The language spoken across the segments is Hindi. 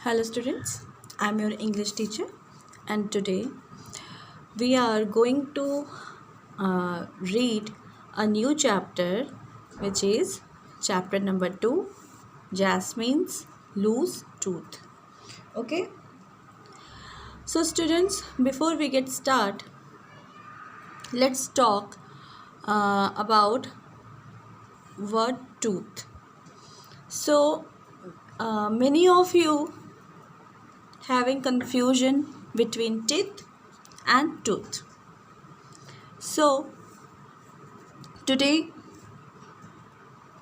Hello students, I am your English teacher and today we are going to read a new chapter which is chapter number 2, Jasmine's Loose Tooth. Okay, so students, before we get start, let's talk about word tooth. So many of you having confusion between teeth and tooth. So today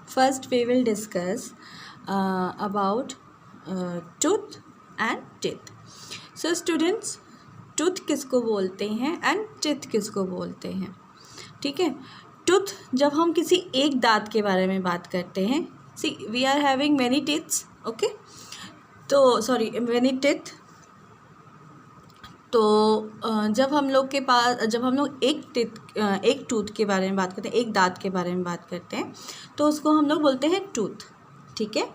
first we will discuss about tooth and teeth. So students, tooथ किसको बोलते हैं एंड टीथ किसको बोलते हैं? ठीक है, टूथ जब हम किसी एक दांत के बारे में बात करते हैं, see we are having many teeths, okay, तो सॉरी मैनी टीथ। तो जब हम लोग एक टूथ के बारे में बात करते हैं, एक दांत के बारे में बात करते हैं, तो उसको हम लोग बोलते हैं टूथ, ठीक है।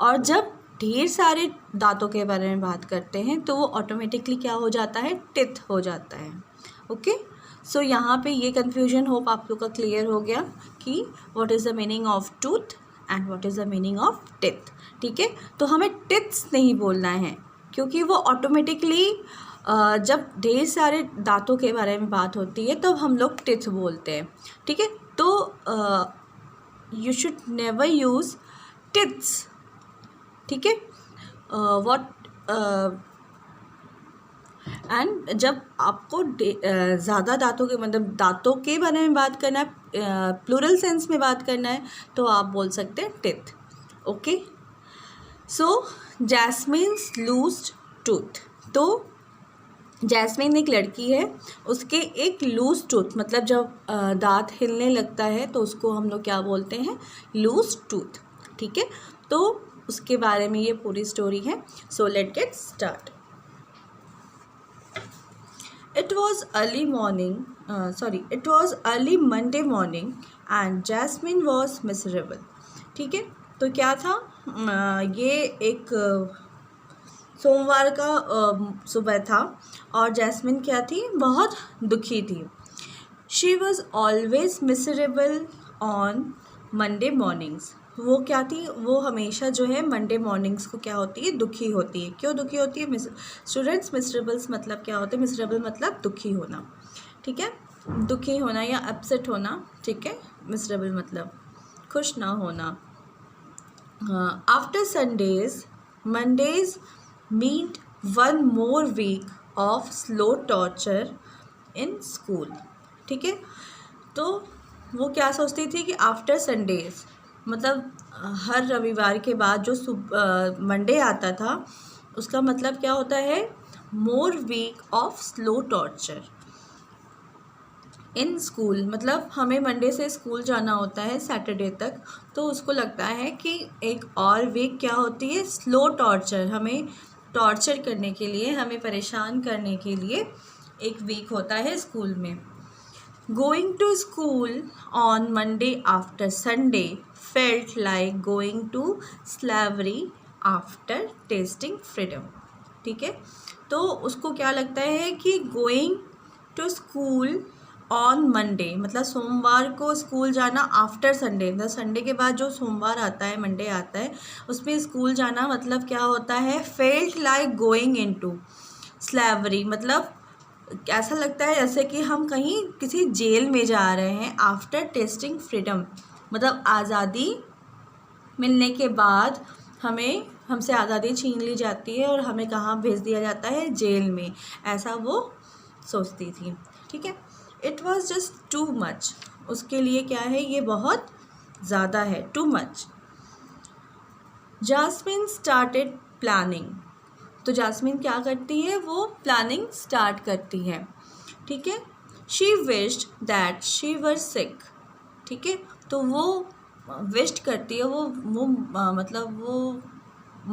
और जब ढेर सारे दांतों के बारे में बात करते हैं तो वो ऑटोमेटिकली क्या हो जाता है, टिथ हो जाता है, ओके। सो यहाँ पे ये कन्फ्यूजन होप आप लोग का क्लियर हो गया कि what is the meaning of tooth and what is the meaning of teeth, ठीक है। तो हमें टिथ्स नहीं बोलना है क्योंकि वो ऑटोमेटिकली जब ढेर सारे दांतों के बारे में बात होती है तब तो हम लोग टिथ बोलते हैं, ठीक है। तो यू शुड नेवर यूज़ टिथ्स, ठीक है। एंड जब आपको ज़्यादा दांतों के मतलब दांतों के बारे में बात करना है, प्लूरल सेंस में बात करना है, तो आप बोल सकते हैं टिथ, ओके। सो जैस्मिन्स लूज्ड टूथ। तो जैस्मिन एक लड़की है, उसके एक लूज टूथ मतलब जब दांत हिलने लगता है तो उसको हम लोग क्या बोलते हैं, लूज टूथ, ठीक है। तो उसके बारे में ये पूरी स्टोरी है। So let get start. It was early Monday morning and Jasmine was miserable, ठीक है। तो क्या था, ये एक सोमवार का सुबह था और जैस्मिन क्या थी, बहुत दुखी थी। She was always miserable on Monday mornings. वो क्या थी, वो हमेशा जो है मंडे मॉर्निंग्स को क्या होती है, दुखी होती है। क्यों दुखी होती है स्टूडेंट्स? मिसरेबल्स मतलब क्या होते हैं? मिसरेबल मतलब दुखी होना, ठीक है, दुखी होना या अपसेट होना, ठीक है। मिसरेबल मतलब खुश ना होना। After Sundays Mondays meet one more week of slow torture in school, ठीक है। तो वो क्या सोचती थी कि आफ्टर संडेज मतलब हर रविवार के बाद जो मंडे आता था, उसका मतलब क्या होता है, more week of slow torture in school. मतलब हमें मंडे से स्कूल जाना होता है सैटरडे तक, तो उसको लगता है कि एक और वीक क्या होती है, स्लो टॉर्चर, हमें टॉर्चर करने के लिए, हमें परेशान करने के लिए एक वीक होता है स्कूल में। Going to school on Monday after Sunday felt like going to slavery after tasting freedom, ठीक है। तो उसको क्या लगता है कि going to school on Monday मतलब सोमवार को स्कूल जाना, आफ्टर संडे मतलब संडे के बाद जो सोमवार आता है, मंडे आता है, उसमें स्कूल जाना मतलब क्या होता है, felt like going into slavery. मतलब ऐसा लगता है जैसे कि हम कहीं किसी जेल में जा रहे हैं। आफ्टर टेस्टिंग फ्रीडम मतलब आज़ादी मिलने के बाद हमसे आज़ादी छीन ली जाती है और हमें कहाँ भेज दिया जाता है, जेल में। ऐसा वो सोचती थी, ठीक है। It was just too much, उसके लिए क्या है, ये बहुत ज़्यादा है, too much. Jasmine started planning. तो जैस्मिन क्या करती है, वो प्लानिंग स्टार्ट करती है, ठीक है। She wished that she were sick, ठीक है। तो वो विश्ड करती है, वो मतलब वो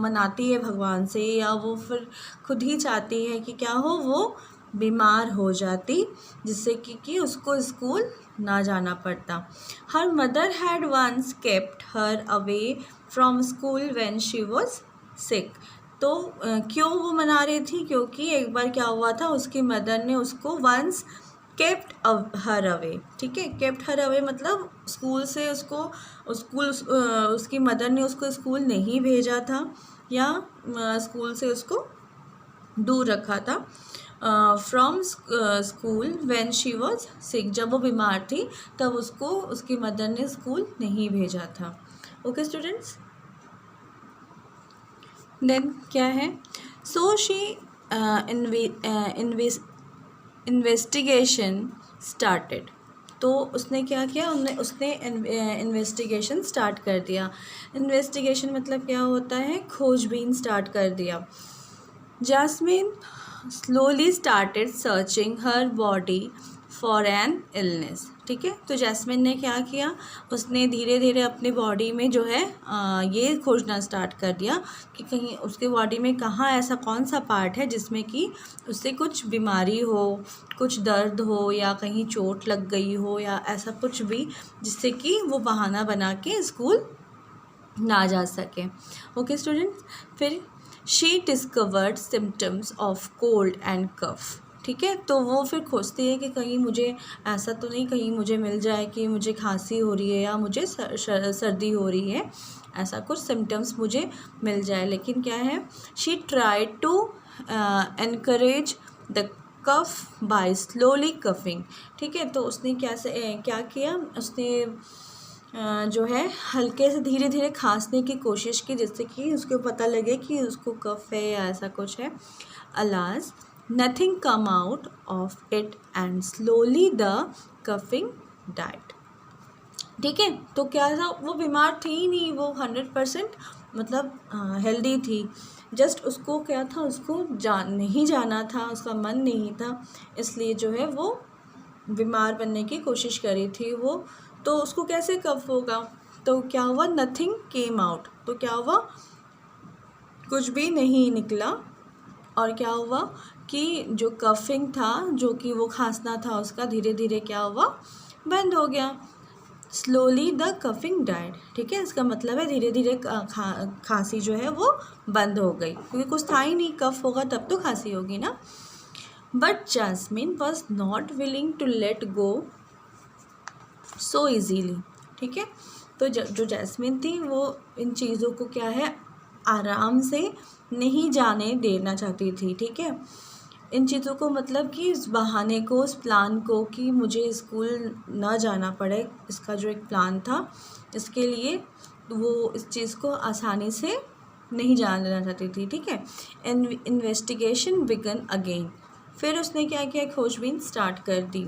मनाती है भगवान से, या वो फिर खुद ही चाहती है कि क्या हो, वो बीमार हो जाती, जिससे कि उसको स्कूल ना जाना पड़ता। Her mother had once kept her away from school when she was sick. तो क्यों वो मना रही थी, क्योंकि एक बार क्या हुआ था, उसकी मदर ने उसको वंस केप्ट हर अवे, ठीक है। केप्ट हर अवे मतलब स्कूल से उसको उसकी मदर ने उसको स्कूल नहीं भेजा था या स्कूल से उसको दूर रखा था from school when she was सिक। जब वो बीमार थी तब उसको उसकी मदर ने स्कूल नहीं भेजा था। ओके स्टूडेंट्स, देन क्या है, सो शी इन्वेस्टिगेशन स्टार्टेड। तो उसने क्या किया, उसने इन्वेस्टिगेशन स्टार्ट कर दिया। इन्वेस्टिगेशन मतलब क्या होता है, खोजबीन स्टार्ट कर दिया। Jasmine slowly started searching her body for an illness, ठीक है। तो जैस्मिन ने क्या किया, उसने धीरे धीरे अपनी बॉडी में जो है ये खोजना स्टार्ट कर दिया कि कहीं उसके बॉडी में कहाँ ऐसा कौन सा पार्ट है जिसमें कि उससे कुछ बीमारी हो, कुछ दर्द हो या कहीं चोट लग गई हो या ऐसा कुछ भी जिससे कि वो बहाना बना के स्कूल ना जा सके। ओके स्टूडेंट्स, फिर she discovered symptoms of cold and cough, ठीक है। तो वो फिर खोजती है कि कहीं मुझे ऐसा तो नहीं, कहीं मुझे मिल जाए कि मुझे खांसी हो रही है या मुझे सर्दी हो रही है, ऐसा कुछ सिम्टम्स मुझे मिल जाए। लेकिन क्या है, she try to encourage the cough by slowly coughing, ठीक है। तो उसने क्या किया, उसने जो है हल्के से धीरे धीरे खांसने की कोशिश की जिससे कि उसको पता लगे कि उसको कफ है या ऐसा कुछ है। Alas nothing come out of it and slowly the coughing diet, ठीक है। तो क्या था, वो बीमार थी ही नहीं, वो 100% मतलब हेल्दी थी। जस्ट उसको क्या था, उसको नहीं जाना था, उसका मन नहीं था, इसलिए जो है वो बीमार बनने की कोशिश करी थी वो। तो उसको कैसे कफ होगा, तो क्या हुआ, नथिंग केम आउट, तो क्या हुआ, कुछ भी नहीं निकला। और क्या हुआ कि जो कफिंग था, जो कि वो खांसना था उसका, धीरे धीरे क्या हुआ, बंद हो गया। स्लोली द कफिंग डाइड, ठीक है। इसका मतलब है धीरे धीरे खांसी जो है वो बंद हो गई, क्योंकि कुछ था ही नहीं, कफ होगा तब तो खांसी होगी ना। But Jasmine was not willing to let go so easily, ठीक है। तो जो जैस्मिन थी वो इन चीज़ों को क्या है, आराम से नहीं जाने देना चाहती थी, ठीक है। इन चीज़ों को मतलब कि इस बहाने को, उस प्लान को कि मुझे स्कूल ना जाना पड़े, इसका जो एक प्लान था, इसके लिए वो इस चीज़ को आसानी से नहीं जाने देना चाहती थी, ठीक है। इन्वेस्टिगेशन बिगन अगेन, फिर उसने क्या किया, खोजबीन स्टार्ट कर दी।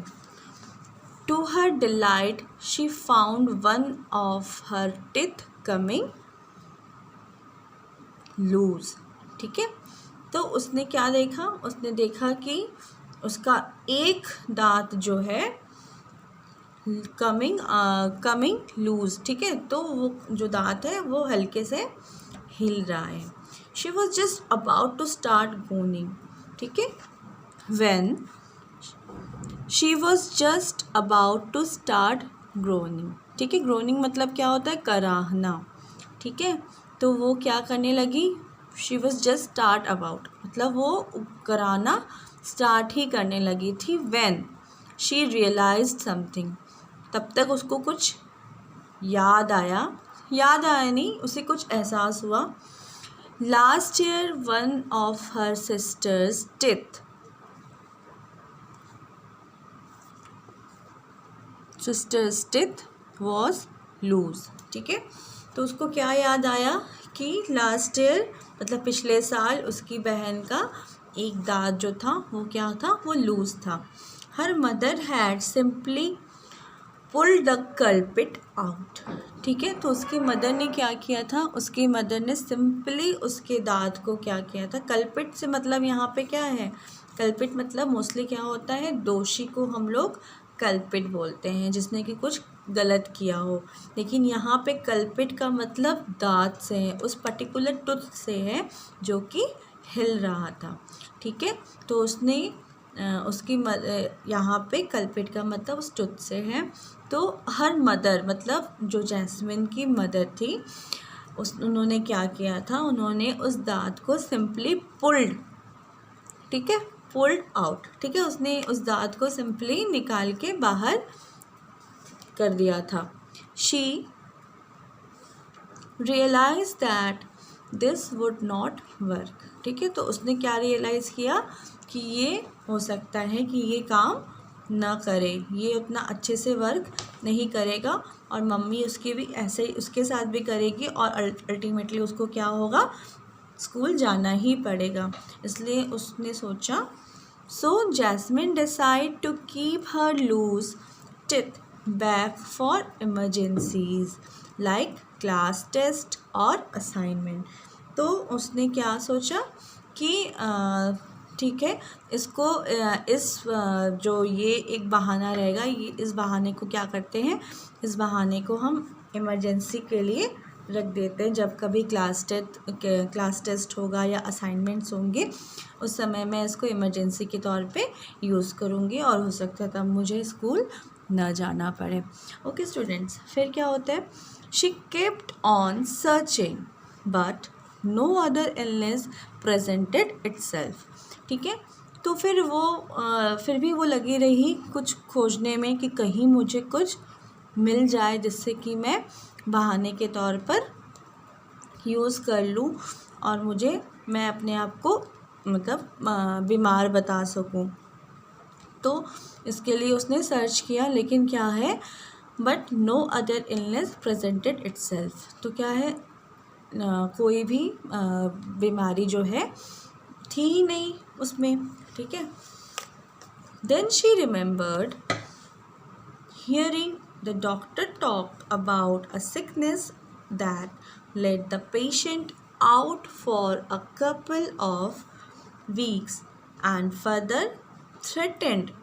To her delight, she found one of her teeth coming loose, ठीक है। तो उसने क्या देखा, उसने देखा कि उसका एक दांत जो है कमिंग लूज, ठीक है। तो वो जो दांत है वो हल्के से हिल रहा है। She was just about to start groaning, ठीक है। When she was just about to start groaning, ठीक है। ग्रोनिंग मतलब क्या होता है, कराहना, ठीक है। तो वो क्या करने लगी, she was just start about मतलब वो कराना स्टार्ट ही करने लगी थी। व्हेन शी रियलाइज्ड समथिंग, तब तक उसको कुछ याद आया नहीं, उसे कुछ एहसास हुआ। Last year one of her sister's teeth was loose, ठीक है। तो उसको क्या याद आया कि लास्ट ईयर मतलब पिछले साल उसकी बहन का एक दांत जो था वो क्या था, वो लूज था। Her mother had simply pull the culprit out, ठीक है। तो उसकी मदर ने क्या किया था, उसकी मदर ने सिंपली उसके दांत को क्या किया था, कल्पिट से मतलब यहाँ पे क्या है, कल्पिट मतलब मोस्टली क्या होता है, दोषी को हम लोग कल्पिट बोलते हैं, जिसने कि कुछ गलत किया हो। लेकिन यहाँ पे कल्पिट का मतलब दांत से है, उस पर्टिकुलर टूथ से है जो कि हिल रहा था, ठीक है। तो उसने उसकी यहाँ पे कल्पिट का मतलब उस टूथ से है। तो हर मदर मतलब जो जैस्मिन की मदर थी, उन्होंने क्या किया था, उन्होंने उस दांत को सिंपली पुल्ड, ठीक है, पुल्ड आउट, ठीक है, उसने उस दांत को सिंपली निकाल के बाहर कर दिया था। She realise that this would not work, ठीक है, तो उसने क्या रियलाइज़ किया कि ये हो सकता है कि ये काम ना करे, ये उतना अच्छे से वर्क नहीं करेगा, और मम्मी उसकी भी ऐसे उसके साथ भी करेगी, और अल्टीमेटली उसको क्या होगा, स्कूल जाना ही पड़ेगा। इसलिए उसने सोचा, so Jasmine decide to keep her loose tooth back for emergencies like class test और असाइनमेंट। तो उसने क्या सोचा कि ठीक है, इसको जो ये एक बहाना रहेगा, ये इस बहाने को क्या करते हैं, इस बहाने को हम इमरजेंसी के लिए रख देते हैं। जब कभी क्लास टेस्ट होगा या असाइनमेंट्स होंगे, उस समय मैं इसको इमरजेंसी के तौर पे यूज़ करूँगी, और हो सकता है तब मुझे स्कूल ना जाना पड़े। ओके स्टूडेंट्स, फिर क्या होता है, she kept on searching but no other illness presented itself, ठीक है, तो फिर भी वो लगी रही कुछ खोजने में कि कहीं मुझे कुछ मिल जाए जिससे कि मैं बहाने के तौर पर यूज़ कर लूँ, और मैं अपने आप को मतलब बीमार बता सकूँ। तो इसके लिए उसने सर्च किया, लेकिन क्या है, but no other illness presented itself, तो क्या है, कोई भी बीमारी जो है थी ही नहीं उसमें, ठीक है। Then she remembered hearing the doctor talk about a sickness that let the patient out for a couple of weeks and further threatened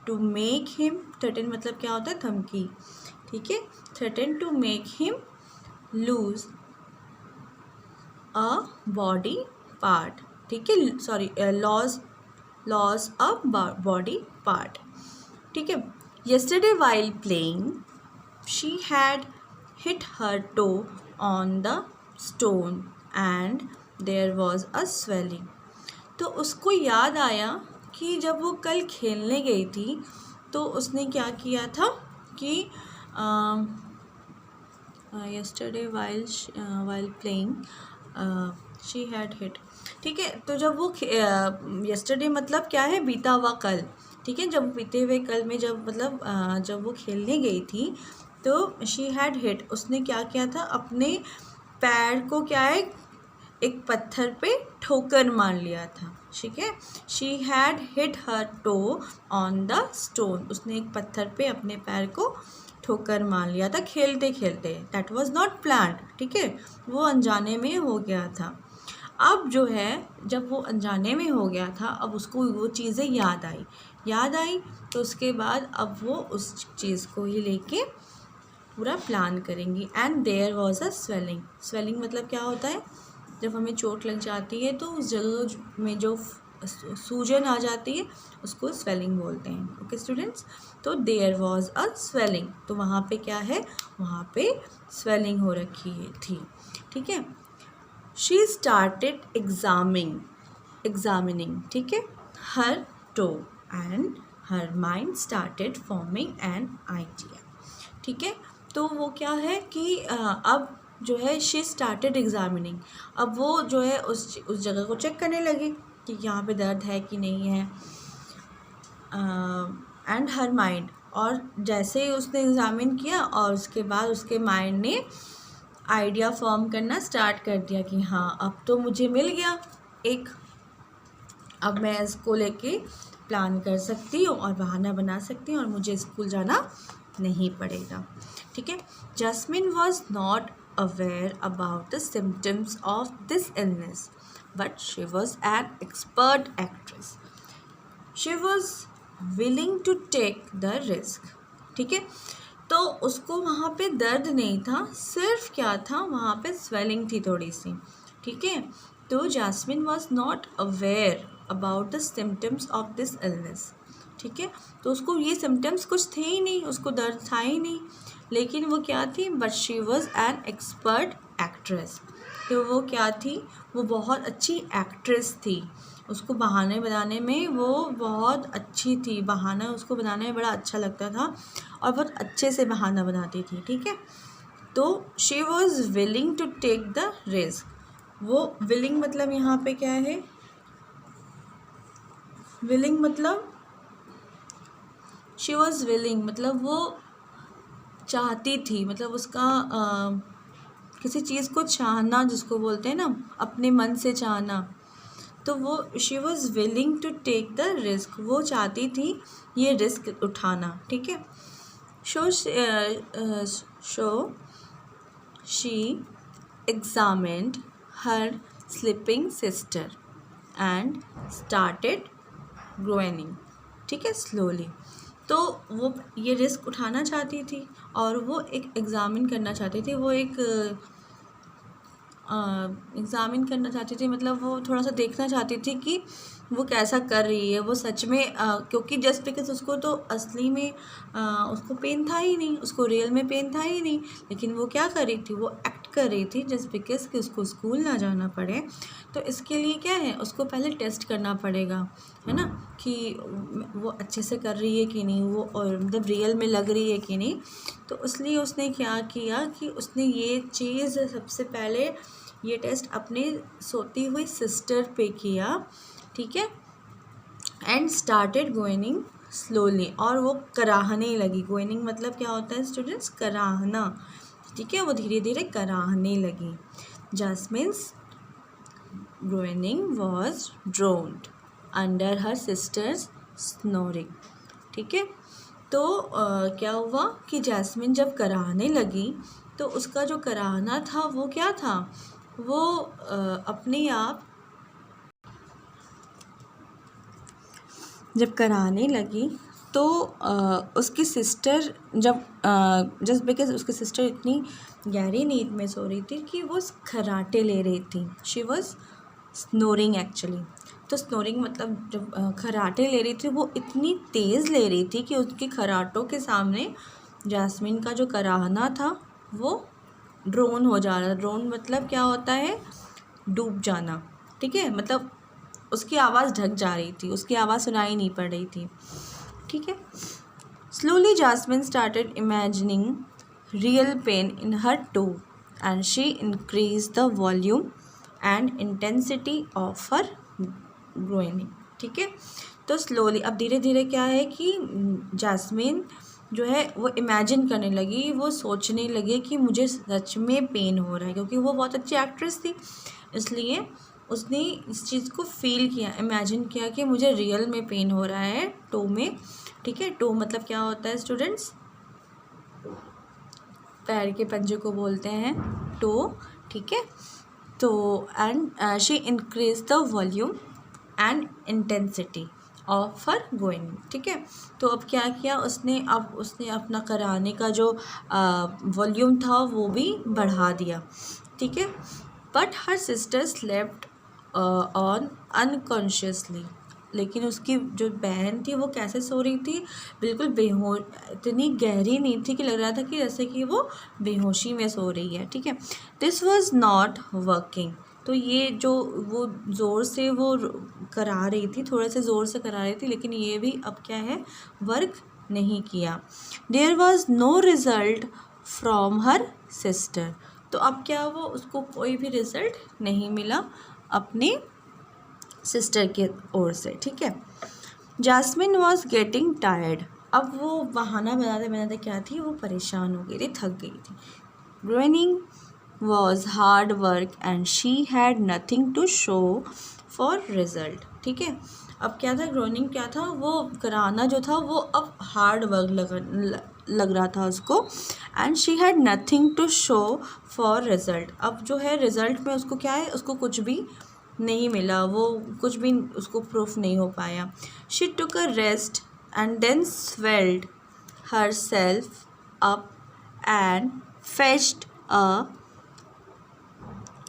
to make him, threaten मतलब क्या होता है, धमकी, ठीक है, threatened to make him lose a body part, ठीक है, sorry, loss a body part, ठीक है। Yesterday while playing, she had hit her toe on the stone and there was a swelling. तो उसको याद आया कि जब वो कल खेलने गई थी तो उसने क्या किया था कि yesterday while playing she had hit, ठीक है, तो जब वो yesterday मतलब क्या है, बीता हुआ कल, ठीक है, जब बीते हुए कल में जब वो खेलने गई थी तो शी हैड हिट, उसने क्या किया था, अपने पैर को क्या है, एक पत्थर पे ठोकर मार लिया था, ठीक है। She had hit her toe on the stone, उसने एक पत्थर पे अपने पैर को ठोकर मार लिया था खेलते खेलते। दैट वाज नॉट प्लान्ड, ठीक है, वो अनजाने में हो गया था। अब जो है, जब वो अनजाने में हो गया था, अब उसको वो चीज़ें याद आई तो उसके बाद अब वो उस चीज़ को ही लेके पूरा प्लान करेंगी। And there was a swelling मतलब क्या होता है, जब हमें चोट लग जाती है तो उस जगह में जो सूजन आ जाती है उसको स्वेलिंग बोलते हैं। ओके स्टूडेंट्स, तो देयर वॉज अ स्वेलिंग, तो वहाँ पे क्या है, वहाँ पे स्वेलिंग हो रखी थी, ठीक है। शी स्टार्टेड एग्जामिनिंग, ठीक है, her toe and her mind started forming an idea, ठीक है। तो वो क्या है कि अब जो है शी स्टार्टेड एग्जामिनिंग, अब वो जो है उस जगह को चेक करने लगी कि यहाँ पे दर्द है कि नहीं है, एंड हर माइंड, और जैसे ही उसने एग्जामिन किया और उसके बाद उसके माइंड ने आइडिया फॉर्म करना स्टार्ट कर दिया कि हाँ अब तो मुझे मिल गया एक, अब मैं इसको लेके प्लान कर सकती हूँ और बहाना बना सकती हूँ और मुझे स्कूल जाना नहीं पड़ेगा, ठीक है। Jasmine was not aware about the symptoms of this illness but she was an expert actress, she was willing to take the risk, ठीक है। तो उसको वहाँ पे दर्द नहीं था, सिर्फ क्या था, वहाँ पे स्वेलिंग थी थोड़ी सी, ठीक है। तो Jasmine was not aware about the symptoms of this illness, ठीक है, तो उसको ये सिम्टम्स कुछ थे ही नहीं, उसको दर्द था ही नहीं, लेकिन वो क्या थी, but she was an expert actress. तो वो क्या थी, वो बहुत अच्छी एक्ट्रेस थी। उसको बहाने बनाने में वो बहुत अच्छी थी, बहाना उसको बनाने में बड़ा अच्छा लगता था और बहुत अच्छे से बहाना बनाती थी, ठीक है। तो she was willing to take the risk. वो विलिंग मतलब यहाँ पे क्या है, विलिंग मतलब शी वॉज विलिंग मतलब वो चाहती थी, मतलब उसका किसी चीज़ को चाहना जिसको बोलते हैं ना, अपने मन से चाहना। तो वो she was willing to take the risk, वो चाहती थी ये रिस्क उठाना, ठीक है। So she examined her sleeping sister and started growing, ठीक है, स्लोली। तो वो ये रिस्क उठाना चाहती थी और वो एक एग्ज़ामिन करना चाहती थी, वो एक एग्ज़ामिन करना चाहती थी, मतलब वो थोड़ा सा देखना चाहती थी कि वो कैसा कर रही है, वो सच में क्योंकि जस्ट बिकॉज उसको तो असली में उसको पेन था ही नहीं, उसको रियल में पेन था ही नहीं, लेकिन वो क्या कर रही थी, वो एक्ट कर रही थी जस्ट बिकॉज कि उसको स्कूल ना जाना पड़े। तो इसके लिए क्या है, उसको पहले टेस्ट करना पड़ेगा, है ना, कि वो अच्छे से कर रही है कि नहीं, वो और मतलब रियल में लग रही है कि नहीं। तो इसलिए उसने क्या किया कि उसने ये चीज़ सबसे पहले ये टेस्ट अपने सोती हुई सिस्टर पे किया, ठीक है। एंड स्टार्टेड गोइनिंग स्लोली, और वो कराहने लगी। गोइनिंग मतलब क्या होता है स्टूडेंट्स, कराहना, ठीक है। वो धीरे धीरे कराहने लगी। Jasmine's groaning was drowned under her sister's snoring, ठीक है। तो क्या हुआ कि जैस्मिन जब कराहने लगी तो उसका जो कराहना था वो क्या था, वो अपने आप जब कराने लगी तो उसकी सिस्टर जब जस्ट बिकॉज उसकी सिस्टर इतनी गहरी नींद में सो रही थी कि वो खर्राटे ले रही थी। She was snoring actually. तो स्नोरिंग मतलब जब खर्राटे ले रही थी वो इतनी तेज़ ले रही थी कि उसके खर्राटों के सामने जैस्मिन का जो कराहना था वो ड्रोन हो जा रहा था। ड्रोन मतलब क्या होता है, डूब जाना, ठीक है, मतलब उसकी आवाज़ ढक जा रही थी, उसकी आवाज़ सुनाई नहीं पड़ रही थी, ठीक है। Slowly Jasmine started imagining real pain in her toe and she increase the volume and intensity of her groaning, ठीक है। तो स्लोली अब धीरे धीरे क्या है कि जैस्मिन जो है वो इमेजिन करने लगी, वो सोचने लगी कि मुझे सच में पेन हो रहा है, क्योंकि वो बहुत अच्छी एक्ट्रेस थी, इसलिए उसने इस चीज़ को फील किया, इमेजिन किया कि मुझे रियल में पेन हो रहा है टो में, ठीक है। टो मतलब क्या होता है स्टूडेंट्स, पैर के पंजे को बोलते हैं टो, ठीक है। तो and she increase the volume and intensity of her going, ठीक है। तो अब क्या किया उसने, अब उसने अपना कराने का जो वॉल्यूम था वो भी बढ़ा दिया, ठीक है। But her sister slept on unconsciously, लेकिन उसकी जो बहन थी वो कैसे सो रही थी, बिल्कुल बेहोश, इतनी गहरी नींद थी कि लग रहा था कि जैसे कि वो बेहोशी में सो रही है, ठीक है। दिस वॉज नॉट वर्किंग, तो ये जो वो ज़ोर से वो करा रही थी, थोड़े से ज़ोर से करा रही थी, लेकिन ये भी अब क्या है, वर्क नहीं किया। There was no result from her sister, तो अब क्या, वो उसको कोई भी रिज़ल्ट नहीं मिला अपने सिस्टर के ओर से, ठीक है। जैस्मिन वॉज गेटिंग टायर्ड, अब वो बहाना बनाते बनाते क्या थी, वो परेशान हो गई थी, थक गई थी। Groaning was hard work and she had nothing to show for result, ठीक है। अब क्या था, ग्रोइनिंग क्या था, वो कराना जो था वो अब हार्ड वर्क लग रहा था उसको, and she had nothing to show for result, अब जो है रिजल्ट में उसको क्या है, उसको कुछ भी नहीं मिला, वो कुछ भी उसको प्रूफ नहीं हो पाया। She took a rest and then swelled herself up and fetched a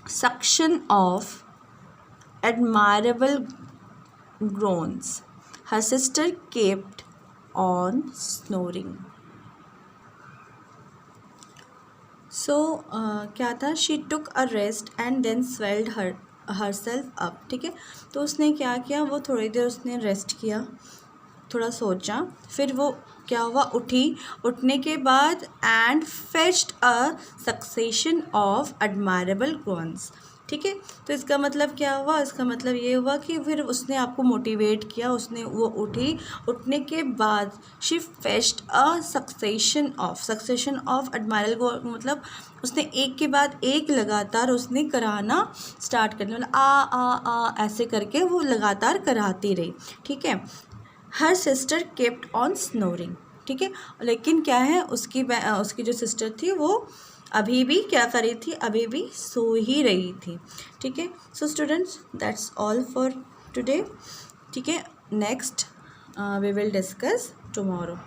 suction of admirable groans. Her sister kept on snoring. So क्या था, she took a rest and then swelled herself up, ठीक है। तो उसने क्या किया, वो थोड़ी देर उसने रेस्ट किया, थोड़ा सोचा, फिर वो क्या हुआ, उठने के बाद and fetched a succession of admirable groans, ठीक है। तो इसका मतलब क्या हुआ, इसका मतलब ये हुआ कि फिर उसने आपको मोटिवेट किया, वो उठने के बाद she fetched a succession of admirable, मतलब उसने एक के बाद एक लगातार उसने कराना स्टार्ट करने, मतलब आ ऐसे करके वो लगातार कराती रही, ठीक है। Her sister kept on snoring, ठीक है। लेकिन क्या है, उसकी जो सिस्टर थी वो अभी भी क्या कर रही थी, अभी भी सो ही रही थी, ठीक है। So students, that's all for today, ठीक है। Next we will discuss tomorrow.